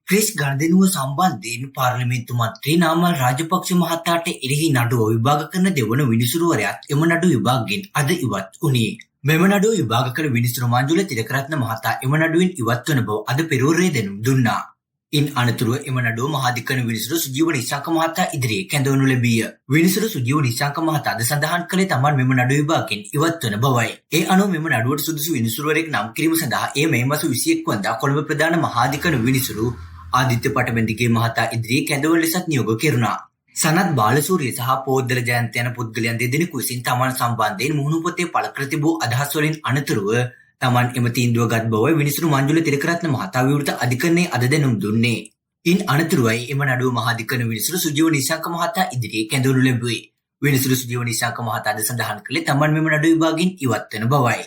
Chris ගණදෙනුව සම්බන්ධයෙන් පාර්ලිමේන්තු මන්ත්‍රී නාමල් රාජපක්ෂ මහතාට එරෙහි නඩුව විභාග කරන දෙවන විනිසුරුවරයාත් එම නඩු විභාගයෙන් අද ඉවත් වුණේ. මෙම නඩුව විභාග කළ විනිසුරු මංජුල තිලකරත්න මහතා එම නඩුවෙන් ඉවත් වන බව අද පෙරවරුවේ දැනුම් දුන්නා. ඉන් අනතුරුව එම නඩුව මහාධිකරණ විනිසුරු සුජීව නිශාංක මහතා ඉදිරියේ කැඳවනු ලැබීය. විනිසුරු සුජීව නිශාංක මහතා අද සඳහන් කළේ තමන් මෙම නඩුව විභාගයෙන් ඉවත් වන බවයි. ඒ අනුව මෙම නඩුවට සුදුසු විනිසුරුවරයෙක් නම් කිරීම සඳහා එය මේ මාස 21 වනදා කොළඹ ප්‍රධාන මහාධිකරණ විනිසුරු ආදිත්‍ය පටබැඳිගේ මහතා ඉදිරියේ කැඳවන ලෙසත් නියෝග කෙරුණා. සනත් බාලසූරිය සහ පෝද්දල ජයන්ත යන පුද්ගලයන් දෙදෙනෙකු විසින් තමන් සම්බන්ධයෙන් මුහුණු පොතේ පළ කර තිබූ අදහස් වලින් අනතුරුව තමන් එම තීන්දුව ගත් බවයි විනිසුරු මංජුල තිලකරත්න මහතා විවෘත අධිකරණයේ අද දැනුම් දුන්නේ. ඉන් අනතුරුවයි එම නඩුව මහාධිකරණ විනිසුරු සුජීව නිශාංක මහතා ඉදිරියේ කැඳවනු ලැබුවේ. විනිසුරු සුජීව නිශාංක මහතා අද සඳහන් කළේ තමන් මෙම නඩුව විභාගයෙන් ඉවත් වන බවයි.